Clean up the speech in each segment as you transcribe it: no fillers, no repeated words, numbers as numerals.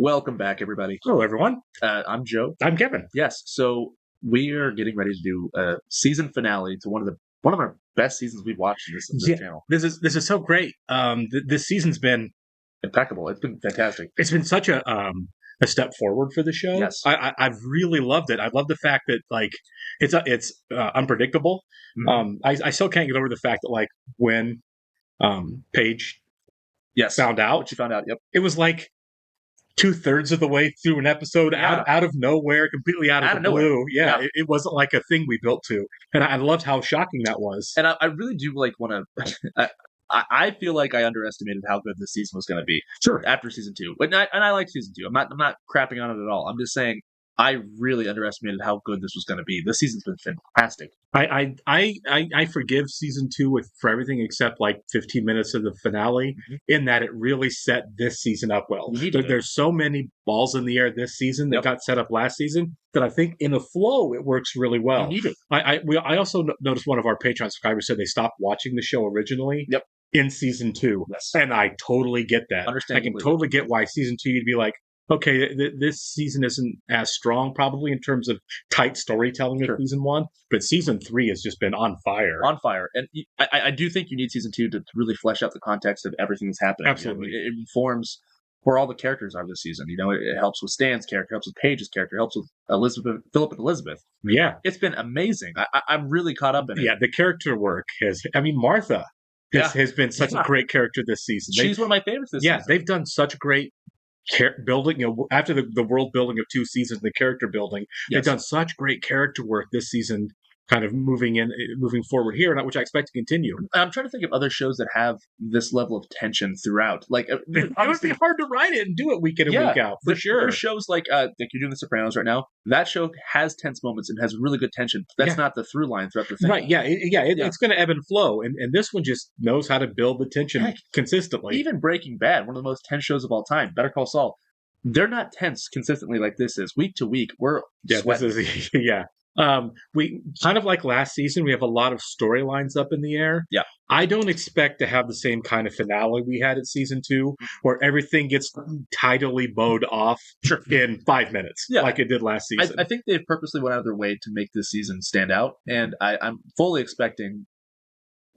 Welcome back, everybody. Hello, everyone. I'm Joe. I'm Kevin. Yes, so we are getting ready to do a season finale to one of our best seasons we've watched in this channel. This is so great. This season's been Impeccable. It's been fantastic. it's been such a step forward for the show. Yes. I've really loved it. I love the fact that it's unpredictable. Mhm. I still can't get over the fact that when Paige Yes. found out, What you found out. Yep. it was like 2/3 of the way through an episode, Yeah. out of nowhere, completely out of the nowhere. blue. Yeah. It wasn't like a thing we built to, and I loved how shocking that was. And I really do want to. I feel like I underestimated how good this season was going to be. Sure. After season 2, and I like season 2. I'm not crapping on it at all. I'm just saying I really underestimated how good this was going to be. This season's been fantastic. I forgive season 2 for everything except 15 minutes of the finale, in that it really set this season up well. There's so many balls in the air this season that got set up last season that I think in a flow it works really well. You need it. I also noticed one of our Patreon subscribers said they stopped watching the show originally. Yep. In season 2. Yes. And I totally get that. I can totally get why season 2 you'd be like, okay, this season isn't as strong probably in terms of tight storytelling as season 1, but season 3 has just been on fire. On fire. And I do think you need season 2 to really flesh out the context of everything that's happening. Absolutely. It informs where all the characters are this season. It helps with Stan's character, helps with Paige's character, helps with Philip and Elizabeth. Yeah. It's been amazing. I'm really caught up in it. Yeah, the character work Martha has been such a great character this season. She's one of my favorites this season. Yeah, they've done such great building, after the world building of 2 seasons, the character building, they've done such great character work this season, kind of moving forward here, which I expect to continue. I'm trying to think of other shows that have this level of tension throughout. It would be hard to write it and do it week in and week out, for sure. There's shows like you're doing The Sopranos right now. That show has tense moments and has really good tension. That's not the through line throughout the thing. Right, it's going to ebb and flow, and this one just knows how to build the tension consistently. Even Breaking Bad, one of the most tense shows of all time, Better Call Saul, they're not tense consistently like this is. Week to week, we're sweating. We kind of like last season, we have a lot of storylines up in the air. Yeah. I don't expect to have the same kind of finale we had at season 2, where everything gets tidily bowed off in 5 minutes, like it did last season. I think they've purposely went out of their way to make this season stand out, and I'm fully expecting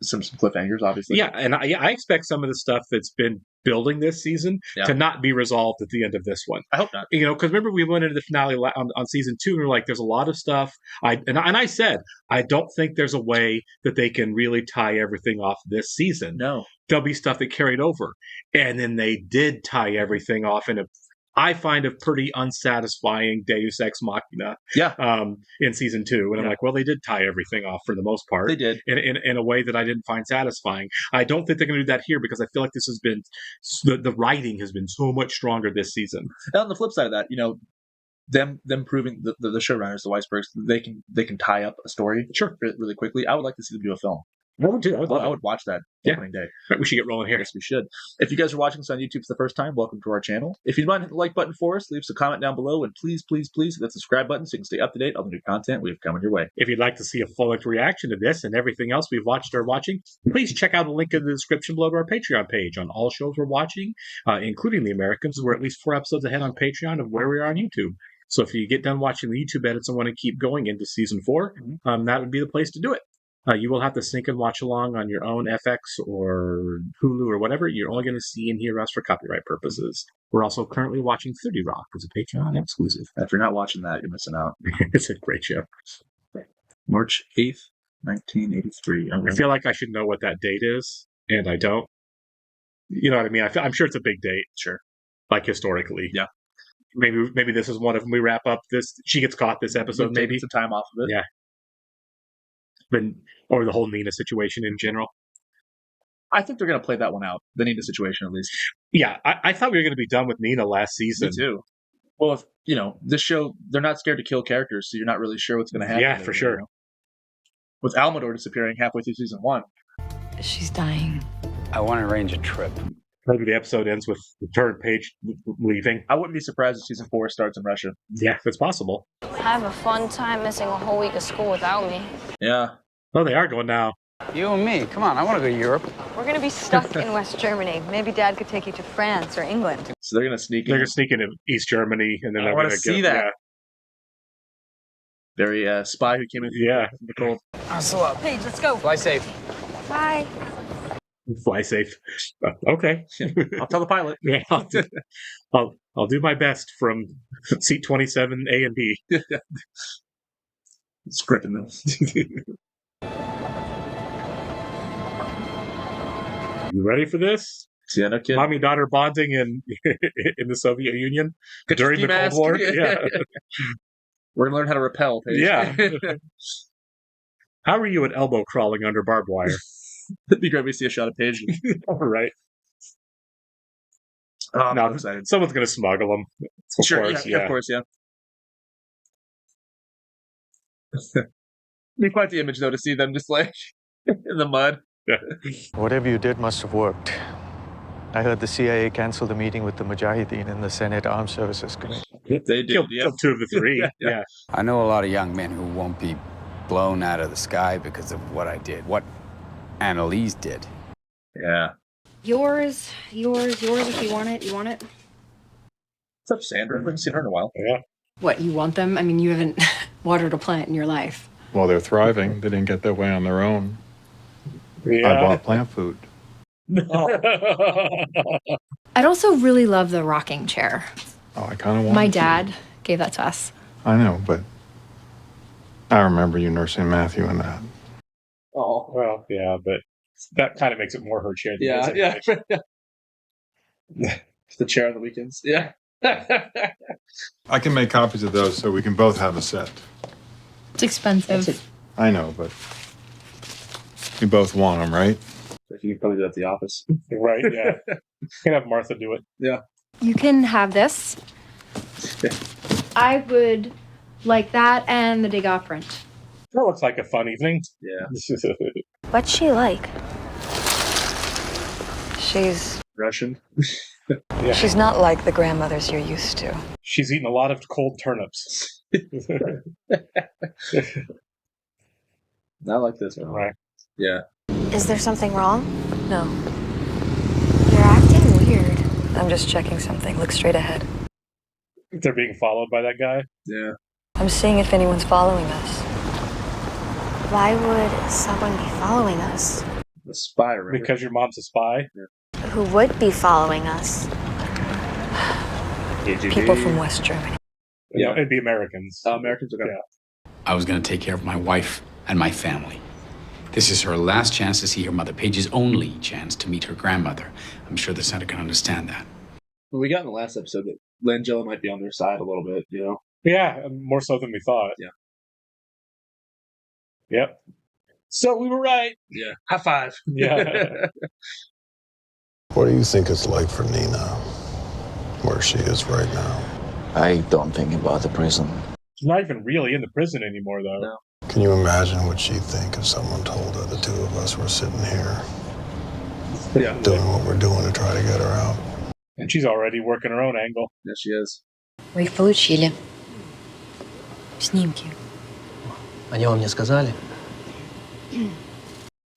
some cliffhangers, obviously. Yeah, and I expect some of the stuff that's been building this season to not be resolved at the end of this one. I hope not. Because remember we went into the finale on season 2 and we were like, there's a lot of stuff. I said, I don't think there's a way that they can really tie everything off this season. No. There'll be stuff that carried over. And then they did tie everything off in I find a pretty unsatisfying Deus Ex Machina in season 2. And I'm like, well, they did tie everything off for the most part. They did. In a way that I didn't find satisfying. I don't think they're going to do that here because I feel like this has been, the writing has been so much stronger this season. And on the flip side of that, them proving the showrunners, the Weisbergs, they can tie up a story really quickly. I would like to see them do a film. I would too. I would watch that opening day. We should get rolling here. Yes, we should. If you guys are watching this on YouTube for the first time, welcome to our channel. If you'd mind hitting the like button for us, leave us a comment down below, and please, please, please hit that subscribe button so you can stay up to date on the new content we have coming your way. If you'd like to see a full-length reaction to this and everything else we've watched or watching, please check out the link in the description below to our Patreon page on all shows we're watching, including The Americans. We're at least 4 episodes ahead on Patreon of where we are on YouTube. So if you get done watching the YouTube edits and want to keep going into season 4, that would be the place to do it. You will have to sync and watch along on your own FX or Hulu or whatever. You're only going to see and hear us for copyright purposes. We're also currently watching 30 Rock as a Patreon exclusive. If you're not watching that, you're missing out. It's a great show. March 8th, 1983. I feel like I should know what that date is, and I don't. You know what I mean? I'm sure it's a big date. Sure. Like historically. Yeah. Maybe this is one of them. We wrap up this. She gets caught this episode. Maybe some time off of it. Yeah. Or the whole Nina situation in general. I think they're going to play that one out. The Nina situation, at least. Yeah, I thought we were going to be done with Nina last season. Me too. Well, this show, they're not scared to kill characters, so you're not really sure what's going to happen. Yeah, for sure. With Almador disappearing halfway through season 1. She's dying. I want to arrange a trip. Maybe the episode ends with the third Paige leaving. I wouldn't be surprised if season 4 starts in Russia. Yeah, that's possible. I have a fun time missing a whole week of school without me. Yeah. Oh, they are going now. You and me. Come on, I want to go to Europe. We're gonna be stuck in West Germany. Maybe Dad could take you to France or England. So they're gonna sneak They're in. going to sneak into East Germany, and then I they're wanna going to see get that. Very spy who came in Yeah. from the cold. Hustle up. Paige, let's go. Fly safe. Bye. Fly safe. Okay. I'll tell the pilot. Yeah, I'll do my best from seat 27 A and B. Scripting them. You ready for this? Yeah, no kid. Mommy daughter bonding in the Soviet Union Get your during the ski Cold mask. War. Yeah. We're gonna learn how to rappel, Paige. Yeah. How are you at elbow crawling under barbed wire? It'd be great if we see a shot of Paige. All right. Oh, I'm Now, so excited. someone's going to smuggle them. Of Sure, course, yeah, of course, yeah. Be quite the image, though, to see them just like in the mud. Whatever you did must have worked. I heard the CIA canceled the meeting with the Mujahideen in the Senate Armed Services Committee. They did, Killed yeah. 2 of the 3. Yeah. Yeah. I know a lot of young men who won't be blown out of the sky because of what I did. What Annalise did. Yeah. Yours if you want it. You want it? What's up, Sandra? I haven't seen her in a while. Yeah. What, you want them? I mean, you haven't watered a plant in your life. Well, they're thriving. They didn't get their way on their own. I bought plant food. I'd also really love the rocking chair. Oh, I kind of want My dad gave that to us. I know, but I remember you nursing Matthew in that. Oh. Well, yeah, but that kind of makes it more her chair than Yeah, his yeah. anyway. The chair on the weekends. Yeah. I can make copies of those so we can both have a set. It's expensive. I know, but we both want them, right? You can probably do that at the office. Right, yeah. You can have Martha do it. Yeah. You can have this. I would like that and the Degas print. That looks like a fun evening. Yeah. What's she like? She's Russian. Yeah. she's not like the grandmothers you're used to. She's eaten a lot of cold turnips. Not like this one. Right. Yeah. Is there something wrong? No. You're acting weird. I'm just checking something. Look straight ahead. They're being followed by that guy. Yeah. I'm seeing if anyone's following us. Why would someone be following us? The spy, remember? Because your mom's a spy. Who would be following us? People from West Germany. Yeah, it'd be Americans. Americans are gonna. Yeah. I was going to take care of my wife and my family. This is her last chance to see her mother, Paige's only chance to meet her grandmother. I'm sure the Senator can understand that. Well, we got in the last episode that Langella might be on their side a little bit, you know? Yeah, more so than we thought. Yeah. Yep. So we were right. Yeah. High five. Yeah. What do you think it's like for Nina, where she is right now? I don't think about the prison. She's not even really in the prison anymore, though. No. Can you imagine what she'd think if someone told her the two of us were sitting here Yeah. doing what we're doing to try to get her out? And she's already working her own angle. Yes, she is. Вы их получили. Снимки. Они вам не сказали?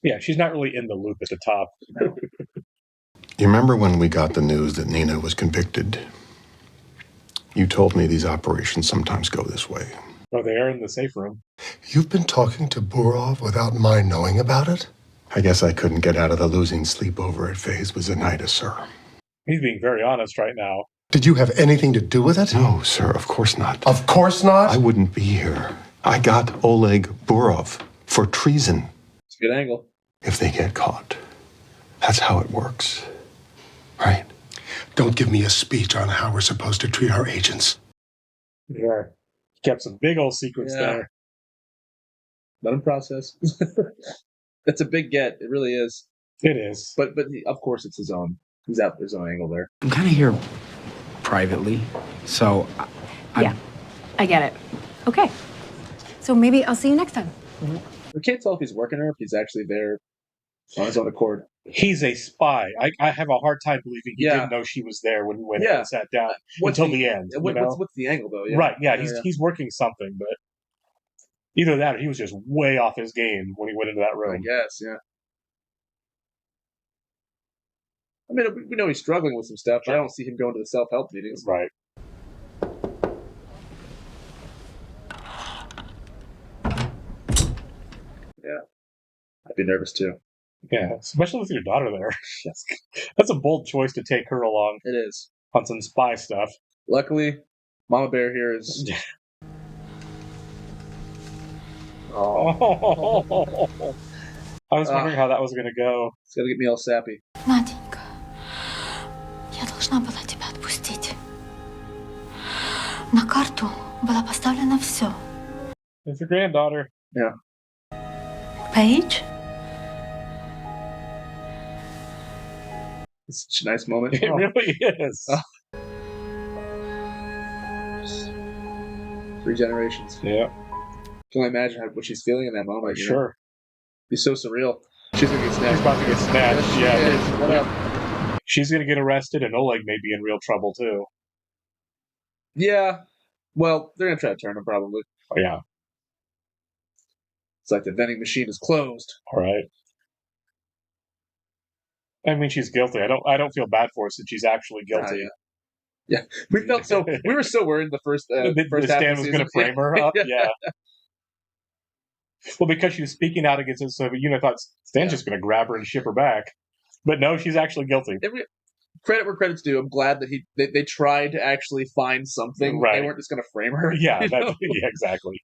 Yeah, she's not really in the loop at the top. You remember when we got the news that Nina was convicted? You told me these operations sometimes go this way. Oh, they are in the safe room. You've been talking to Burov without my knowing about it? I guess I couldn't get out of the losing sleep over it phase with Zenaida, sir. He's being very honest right now. Did you have anything to do with it? No, sir, of course not. Of course not? I wouldn't be here. I got Oleg Burov for treason. It's a good angle. If they get caught. That's how it works. Right? Don't give me a speech on how we're supposed to treat our agents. Yeah. Kept some big old secrets Yeah. there. Let him process. That's a big get. It really is. It is. But of course it's his own. He's out his own angle there. I'm kind of here privately, so Yeah, I get it. Okay. So maybe I'll see you next time. We can't tell if he's working or if he's actually there on his own accord. He's a spy. I have a hard time believing he Yeah. didn't know she was there when he went in Yeah. and sat down What's until the end. You know? What's the angle though? Yeah. Right, yeah, he's working something, but Either that or he was just way off his game when he went into that I room. guess, yeah. I mean, we know he's struggling with some stuff, but I don't see him going to the self-help meetings. Right. Yeah. I'd be nervous too. Yeah, especially with your daughter there. That's a bold choice to take her along. It is. On some spy stuff. Luckily, Mama Bear here is... Oh. I was wondering how that was going to go. It's going to get me all sappy. Наденька, я должна была тебя отпустить. На карту было поставлено все. It's your granddaughter. Yeah. Paige? It's such a nice moment. It really is. 3 generations. Yeah. Can I imagine what she's feeling in that moment? Sure. It'd be so surreal. She's going to get snatched. She's about to get snatched. Yeah. What up? She's going to get arrested, and Oleg may be in real trouble, too. Yeah. Well, they're going to try to turn him, probably. Oh, yeah. It's like the vending machine is closed. All right. I mean, she's guilty. I don't feel bad for her since she's actually guilty. Yeah. We were so worried the first first half Stan of the was going to season. frame her up. Yeah. Well, because she was speaking out against it, so I thought Stan's just going to grab her and ship her back. But no, she's actually guilty. Credit where credit's due. I'm glad that they tried to actually find something. Right. They weren't just going to frame her. Yeah, yeah, exactly.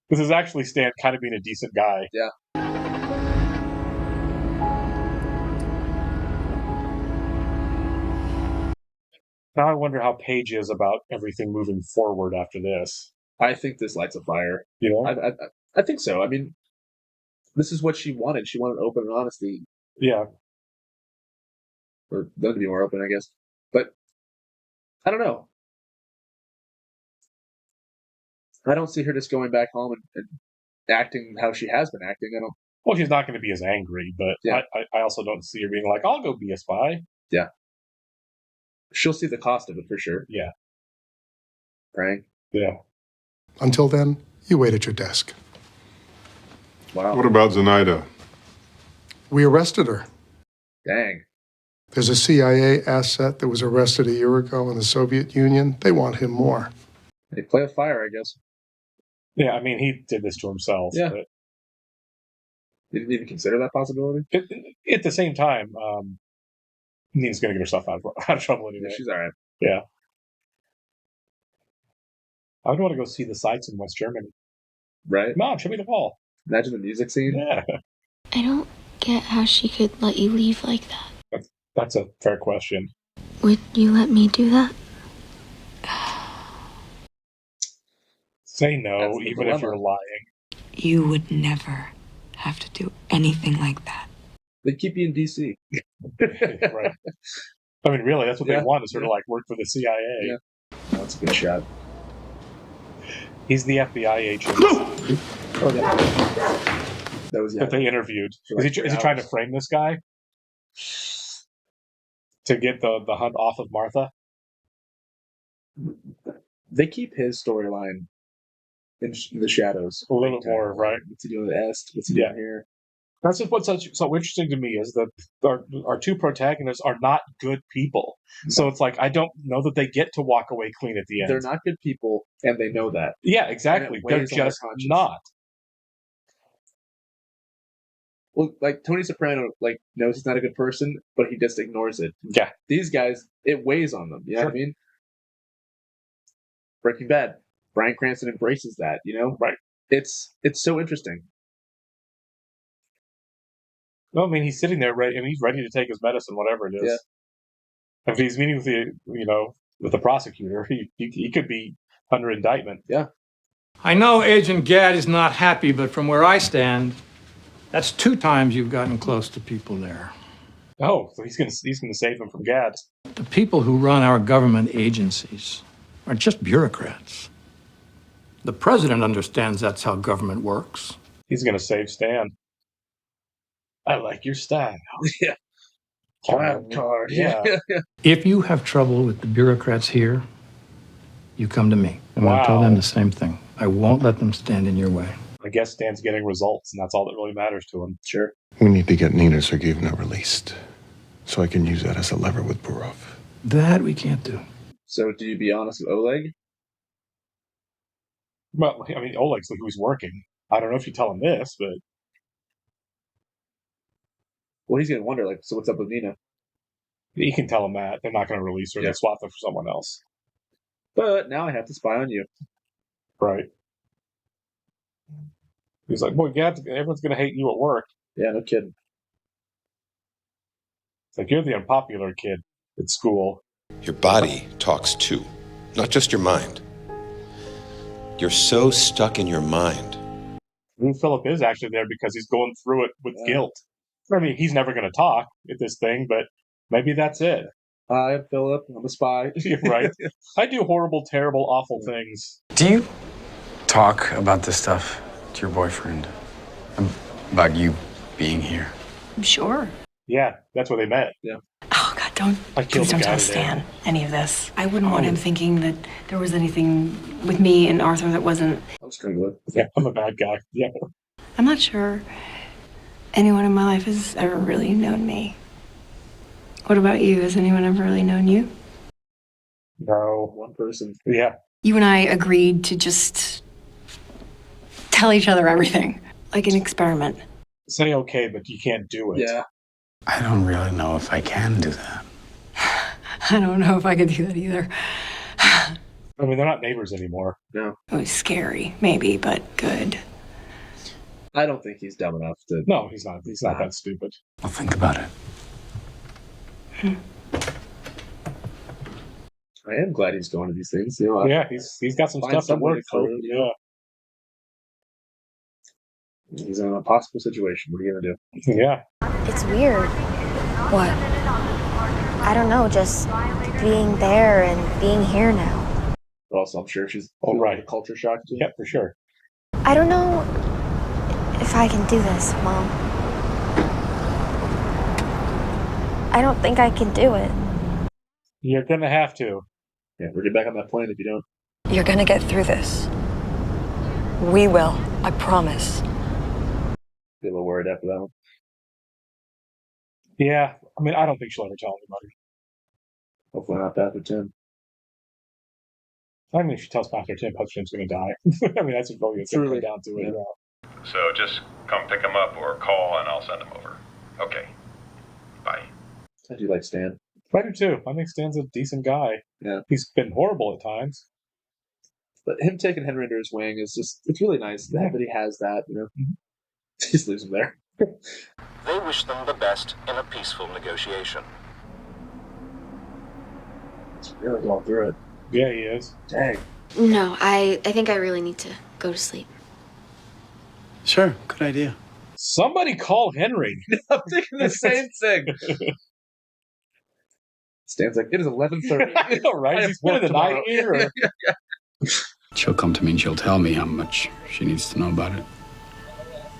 This is actually Stan kind of being a decent guy. Yeah. Now I wonder how Paige is about everything moving forward after this. I think this lights a fire. You know? I think so. I mean, this is what she wanted. She wanted open and honesty. Yeah. Or them to be more open, I guess. But I don't know. I don't see her just going back home and acting how she has been acting. I don't. Well, she's not going to be as angry, but Yeah. I also don't see her being like, I'll go be a spy. Yeah. She'll see the cost of it for sure. Yeah. Right? Yeah. Until then, you wait at your desk. Wow. What about Zenaida? We arrested her. Dang. There's a CIA asset that was arrested a year ago in the Soviet Union. They want him more. They play with fire, I guess. Yeah, I mean, he did this to himself. Yeah. But You didn't even consider that possibility? at the same time, Nina's going to get herself out of trouble anyway. Yeah, she's all right. Yeah. I would want to go see the sights in West Germany. Right? Mom, show me the wall. Imagine the music scene. Yeah. I don't get how she could let you leave like that. That's a fair question. Would you let me do that? Say no, That's the even if dilemma. you're lying. You would never have to do anything like that. They keep you in DC. Right. I mean, really, that's what Yeah. they want, is sort of like work for the CIA. Yeah. Oh, that's a good shot. He's the FBI agent Oh, that was that they interviewed. For like Is he 3 trying to hours. frame this guy? To get the hunt off of Martha? They keep his storyline in the shadows. A little bit more, right? What's he doing with Est? What's he Yeah. doing here? That's just what's so interesting to me is that our two protagonists are not good people. So it's like, I don't know that they get to walk away clean at the end. They're not good people, and they know that. Yeah, exactly. And it They're weighs on their just conscience. not. Well, like Tony Soprano, like knows he's not a good person, but he just ignores it. Yeah. These guys, it weighs on them. You know what I mean? Breaking Bad, Bryan Cranston embraces that. You know, Right. It's so interesting. Well, I mean, he's sitting there ready, and he's ready to take his medicine, whatever it is. Yeah. If he's meeting with the prosecutor, he could be under indictment. Yeah. I know Agent Gadd is not happy, but from where I stand, that's 2 times you've gotten close to people there. Oh, so he's gonna save him from Gadd. The people who run our government agencies are just bureaucrats. The president understands that's how government works. He's gonna save Stan. I like your style. Yeah. Clown card. Yeah. If you have trouble with the bureaucrats here, you come to me. And I'll tell Wow. them the same thing. I won't let them stand in your way. I guess Stan's getting results, and that's all that really matters to him. Sure. We need to get Nina Sergeyevna released, so I can use that as a lever with Burov. That we can't do. So, do you be honest with Oleg? Well, I mean, Oleg's who's working. I don't know if you tell him this, but Well, he's gonna wonder, like, so what's up with Nina? you can tell him that. They're not going to release her. Yeah. They swap her for someone else. But now I have to spy on you. Right. He's like, well, yeah, everyone's going to hate you at work. Yeah, no kidding. It's like, you're the unpopular kid at school. Your body talks too, not just your mind. You're so stuck in your mind. Philip is actually there because he's going through it with guilt. I mean, he's never going to talk at this thing, but maybe that's it. Hi, I'm Philip. I'm a spy. Right. I do horrible, terrible, awful things. Do you talk about this stuff to your boyfriend? About you being here? Sure. Yeah, that's where they met. Yeah. Oh, God, please don't tell Stan any of this. I wouldn't want him thinking that there was anything with me and Arthur that wasn't. I'm struggling. Yeah, I'm a bad guy. Yeah. I'm not sure anyone in my life has ever really known me. What about you? Has anyone ever really known you? No. One person. Yeah. You and I agreed to just tell each other everything, like an experiment. Say okay, but you can't do it. Yeah. I don't really know if I can do that. I don't know if I could do that either. I mean, they're not neighbors anymore. No. It was scary, maybe, but good. I don't think he's dumb enough to. No, he's not. He's not that stupid. I'll think about it. I am glad he's going to these things. You know, Yeah, he's got some find stuff to somebody work for through. him, Yeah. he's in a possible situation. What are you gonna do? Yeah. It's weird. What? I don't know, just being there and being here now. But also, I'm sure she's Right. culture shock too. Yeah, for sure. I don't know if I can do this, Mom. I don't think I can do it. You're gonna have to. Yeah, we'll get back on that plane if you don't. You're gonna get through this. We will. I promise. Be a little worried after that one. Yeah. I mean, I don't think she'll ever tell anybody. Hopefully not Pastor Tim. I mean, if she tells Pastor Tim, Pastor Tim's gonna die. I mean, that's what it's Truly. down to it. Yeah. So just come pick him up or call and I'll send him over. Okay. Bye. I do like Stan. I do too. I think Stan's a decent guy. Yeah. He's been horrible at times. But him taking Henry under his wing is just, it's really nice that he has that, you know. He just leaves him there. They wish them the best in a peaceful negotiation. He's really going through it. Yeah, he is. Dang. No, I think I really need to go to sleep. Sure, good idea. Somebody call Henry. I'm thinking the same thing. Stan's like, it is 11:30. I know, right? He's spending the night here. She'll come to me and she'll tell me how much she needs to know about it.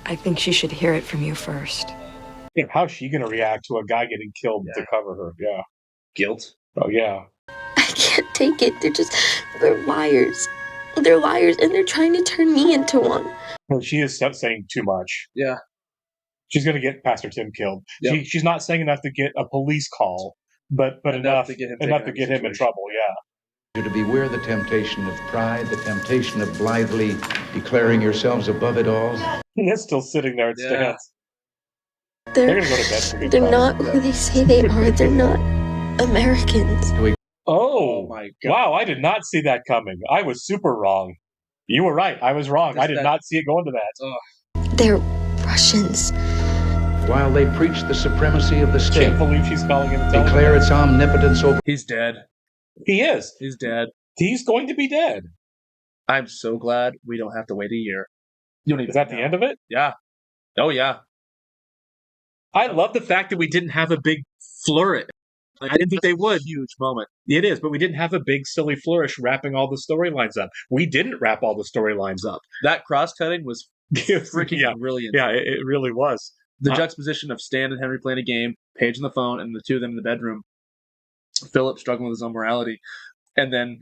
I think she should hear it from you first. Yeah, how's she going to react to a guy getting killed to cover her? Yeah. Guilt. Oh, yeah. I can't take it. They're liars. They're liars, and they're trying to turn me into one. Well, she is saying too much. Yeah. She's going to get Pastor Tim killed. Yep. She's not saying enough to get a police call, but enough to get him in trouble, yeah. To beware the temptation of pride, the temptation of blithely declaring yourselves above it all. He is still sitting there at Stan's. They're gonna go to bed for They're not who they say they are. They're not Americans. Oh my God. Wow, I did not see that coming. I was super wrong. You were right. I was wrong. I did not see it going to that. They're Russians. While they preach the supremacy of the state, Can't believe she's calling him. declare its omnipotence over. He's dead. He is. He's dead. He's going to be dead. I'm so glad we don't have to wait a year. You don't even Is that the end of it? Yeah. Oh, yeah. I love the fact that we didn't have a big flourish. I didn't think they would. Huge moment. It is, but we didn't have a big silly flourish wrapping all the storylines up. We didn't wrap all the storylines up. That cross-cutting was freaking brilliant. Yeah, it really was. The juxtaposition of Stan and Henry playing a game, Paige on the phone, and the two of them in the bedroom. Philip struggling with his own morality. And then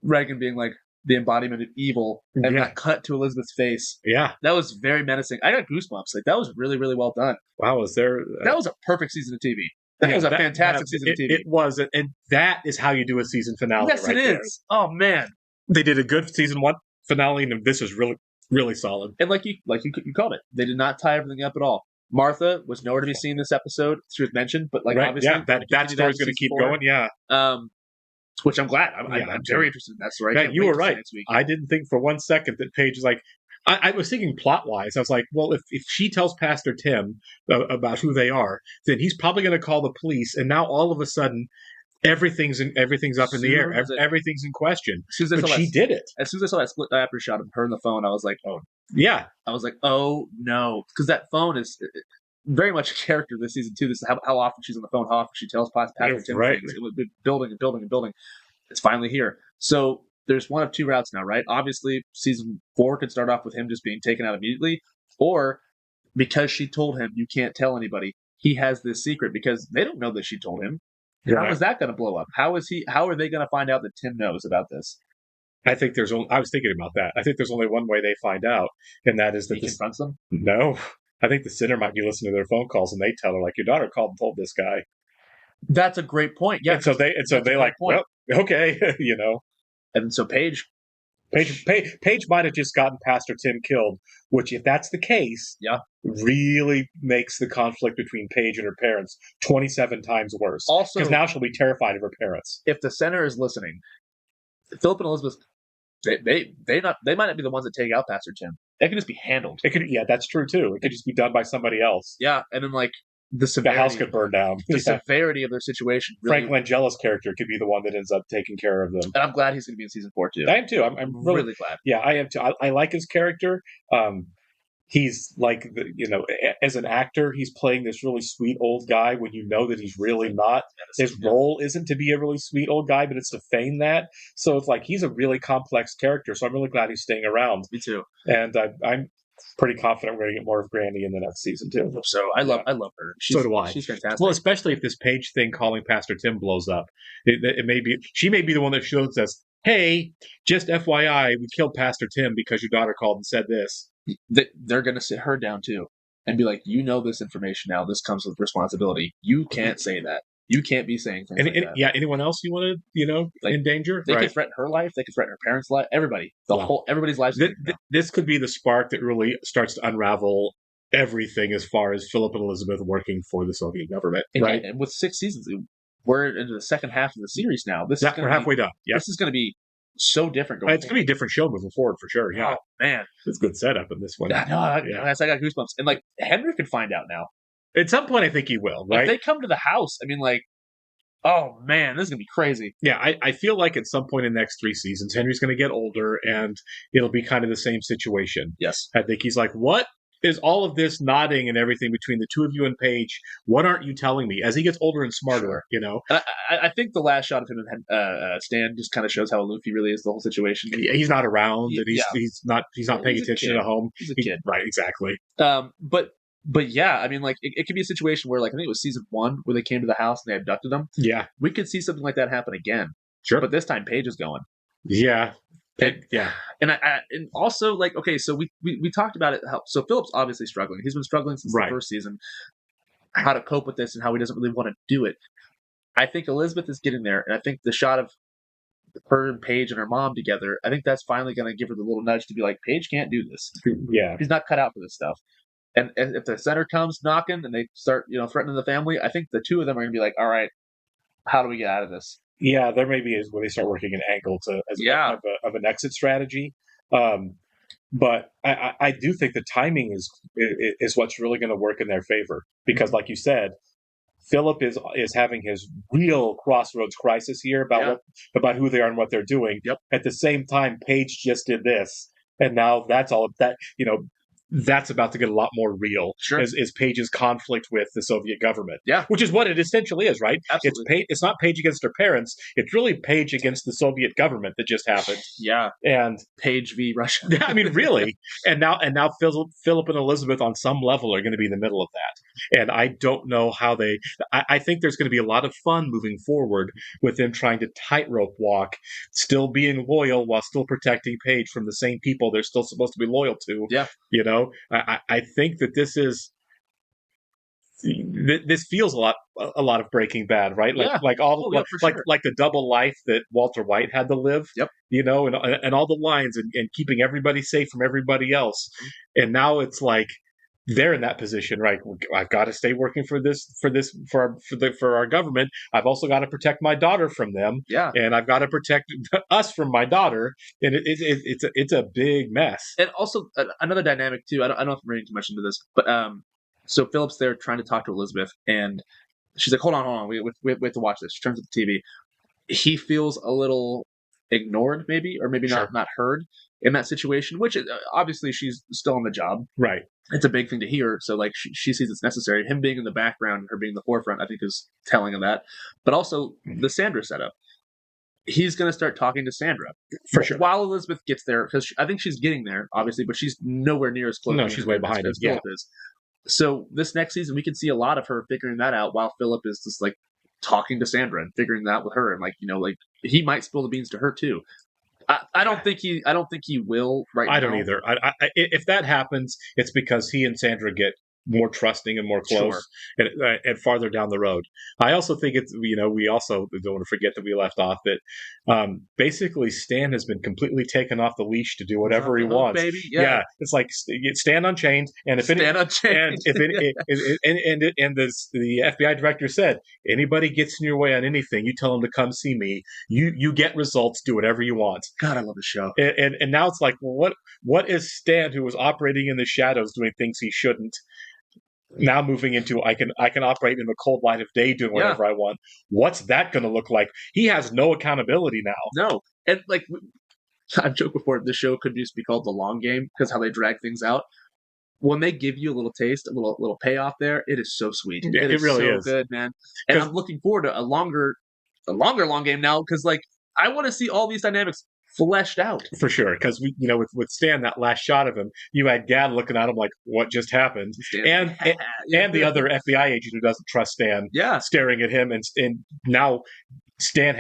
Reagan being like, the embodiment of evil, and that cut to Elizabeth's face. Yeah. That was very menacing. I got goosebumps. Like, that was really, really well done. Wow, was there... that was a perfect season of TV. That was a fantastic season of TV. It was, and that is how you do a season finale. Yes, right it there. is. Oh, man. They did a good season 1 finale, and this is really, really solid. And like you called it, they did not tie everything up at all. Martha was nowhere to be seen this episode. She was mentioned, but like obviously, that story's going to keep going. Yeah, which I'm glad. I'm very interested in that story. Yeah, you were right. I didn't think for one second that Paige is like. I was thinking plot wise. I was like, well, if she tells Pastor Tim about who they are, then he's probably going to call the police, and now all of a sudden, everything's up in the air. Everything's in question. But she did it. As soon as I saw that split diaper shot of her on the phone, I was like, oh. Yeah. I was like, oh, no. Because that phone is very much a character this season, too. This is how often she's on the phone, how often she tells Pastor Tim things. It was building and building and building. It's finally here. So there's one of two routes now, right? Obviously, season 4 could start off with him just being taken out immediately. Or because she told him, you can't tell anybody, he has this secret because they don't know that she told him. How is that going to blow up? How are they going to find out that Tim knows about this? I think I was thinking about that. I think there's only one way they find out, and that is that he confronts them? No. I think the sinner might be listening to their phone calls, and they tell her, like, your daughter called and told this guy. That's a great point. Yeah. And so they like, well, okay, you know. And so Paige might have just gotten Pastor Tim killed, which, if that's the case, really makes the conflict between Paige and her parents 27 times worse. Also, because now she'll be terrified of her parents. If the center is listening, Philip and Elizabeth, they might not be the ones that take out Pastor Tim. It could just be handled. That's true too. It could just be done by somebody else. Yeah, and then like the house could burn down. The severity of their situation. Really, Frank Langella's character could be the one that ends up taking care of them. And I'm glad he's going to be in season 4 too. I am too. I'm really glad. Yeah, I am too. I like his character. He's like, as an actor, he's playing this really sweet old guy when you know that he's really not. His role isn't to be a really sweet old guy, but it's to feign that. So it's like he's a really complex character. So I'm really glad he's staying around. Me too. And I'm pretty confident we're going to get more of Granny in the next season too. So I love her. So do I. She's fantastic. Well, especially if this Paige thing calling Pastor Tim blows up, she may be the one that shows us, hey, just FYI, we killed Pastor Tim because your daughter called and said this. They're going to sit her down too and be like, you know this information now. This comes with responsibility. You can't say that. You can't be saying things like that. Yeah, anyone else you want to, endanger? They could threaten her life. They could threaten her parents' life. Everybody. Everybody's lives. This could be the spark that really starts to unravel everything as far as Philip and Elizabeth working for the Soviet government. Right. And with 6 seasons, we're into the second half of the series now. We're halfway done. Yep. This is going to be so different. It's going to be a different show moving forward for sure. Yeah. Oh, man. It's good setup in this one. I got goosebumps. And like, Henry could find out now. At some point, I think he will, right? If they come to the house, I mean, like, oh man, this is going to be crazy. Yeah, I feel like at some point in the next 3 seasons, Henry's going to get older and it'll be kind of the same situation. Yes. I think he's like, what is all of this nodding and everything between the two of you and Paige? What aren't you telling me? As he gets older and smarter, And I think the last shot of him and Stan just kind of shows how aloof he really is, the whole situation. He's not around, and he's not paying attention at home. He's a kid. Right, exactly. But yeah, I mean, like, it could be a situation where, like, I think it was season 1 where they came to the house and they abducted him. Yeah. We could see something like that happen again. Sure. But this time Paige is going. Yeah. And and also, like, okay, so we talked about it. So Philip's obviously struggling. He's been struggling since the first season. How to cope with this and how he doesn't really want to do it. I think Elizabeth is getting there, and I think the shot of her and Paige and her mom together, I think that's finally going to give her the little nudge to be like, Paige can't do this. Yeah. He's not cut out for this stuff. And if the center comes knocking and they start, threatening the family, I think the two of them are going to be like, all right, how do we get out of this? Yeah, there maybe is where they start working an angle of an exit strategy. But I do think the timing is what's really going to work in their favor. Because like you said, Philip is having his real crossroads crisis here about who they are and what they're doing. Yep. At the same time, Paige just did this. And now that's all of that, that's about to get a lot more real. Sure. Is Paige's conflict with the Soviet government. Yeah. Which is what it essentially is, right? Absolutely. It's not Paige against her parents. It's really Paige against the Soviet government that just happened. Yeah. And Paige v. Russia. I mean, really. And now Philip and Elizabeth on some level are going to be in the middle of that. And I don't know how I think there's going to be a lot of fun moving forward with them trying to tightrope walk, still being loyal while still protecting Paige from the same people they're still supposed to be loyal to. Yeah. You know, I think that this feels a lot of Breaking Bad, right? Like the double life that Walter White had to live. Yep. You know, and all the lines and keeping everybody safe from everybody else. And now it's like they're in that position, right? I've got to stay working for our government. I've also got to protect my daughter from them. Yeah. And I've got to protect us from my daughter. And it's a big mess. And also another dynamic too. I don't know if I'm reading too much into this, but so Philip's there trying to talk to Elizabeth, and she's like, "Hold on, we have to watch this." She turns to the TV. He feels a little ignored, maybe, or maybe Sure. not heard in that situation. Which obviously she's still on the job, right? It's a big thing to hear. So like she sees it's necessary. Him being in the background and her being in the forefront, I think, is telling of that. But also the Sandra setup. He's going to start talking to Sandra for sure while Elizabeth gets there, because I think she's getting there, obviously, but she's nowhere near as close. No, she's way behind as us. Yeah. Philip is. So this next season, we can see a lot of her figuring that out while Philip is just like talking to Sandra and figuring that out with her, and like, you know, like he might spill the beans to her too. I don't think he will right now. I don't either. If that happens, it's because he and Sandra get more trusting and more close, and farther down the road. I also think it's, you know, we also don't want to forget that we left off that basically Stan has been completely taken off the leash to do whatever he wants. Baby. Yeah. It's like stand on chains, and if stand on chains, and the FBI director said, anybody gets in your way on anything, you tell them to come see me. You get results. Do whatever you want. God, I love the show. And now it's like, well, what is Stan, who was operating in the shadows, doing things he shouldn't? Now moving into I can operate in the cold light of day, doing whatever I want. What's that going to look like? He has no accountability now. No, and like I've joked before, this show could just be called The Long Game because how they drag things out. When they give you a little taste, a little payoff there, it is so sweet. Yeah, it really so is good, man. And I'm looking forward to a longer long game now, because like I want to see all these dynamics fleshed out. For sure, because we, you know, with Stan, that last shot of him, you had Gad looking at him like, what just happened? And the other FBI agent who doesn't trust Stan, staring at him, and now Stan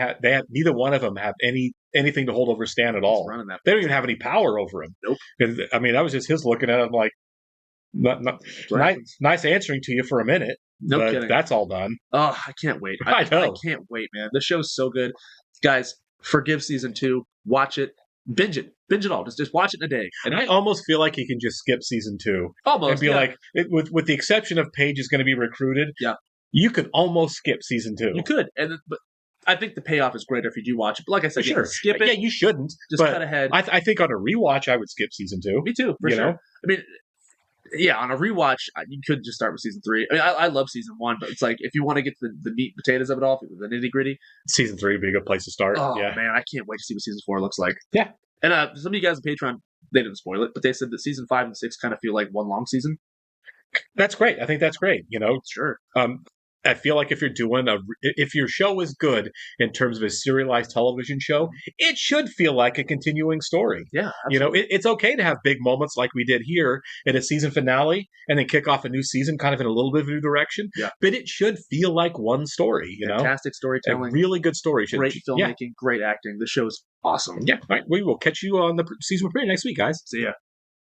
neither one of them have anything to hold over Stan at all. They don't even have any power over him. Nope. And, I mean, that was just his looking at him like, nice answering to you for a minute. No but kidding. That's all done. Oh, I can't wait. I know. I can't wait, man. The show's so good, guys. Forgive season 2. Watch it. Binge it all. Just watch it in a day. And I almost feel like he can just skip season 2. Almost. And be like, with the exception of Paige is going to be recruited. Yeah. You could almost skip season 2. You could, but I think the payoff is greater if you do watch it. But like I said, sure, skip it. Yeah, you shouldn't. Just cut ahead. I think on a rewatch, I would skip season 2. Me too, for sure. I mean, yeah, on a rewatch, you could just start with season 3. I mean, I love season 1, but it's like if you want to get to the meat and potatoes of it all, the nitty gritty, season 3 would be a good place to start. Oh yeah. Man, I can't wait to see what season 4 looks like. Yeah. And some of you guys on Patreon, they didn't spoil it, but they said that season 5 and 6 kind of feel like one long season. That's great. I think that's great. You know, sure. I feel like if your show is good in terms of a serialized television show, it should feel like a continuing story. Yeah, absolutely. You know, it's okay to have big moments like we did here in a season finale, and then kick off a new season kind of in a little bit of a new direction. Yeah, but it should feel like one story. You know, fantastic storytelling, a really good story, great filmmaking, great acting. The show's awesome. Yeah, all right. We will catch you on the season premiere next week, guys. See ya.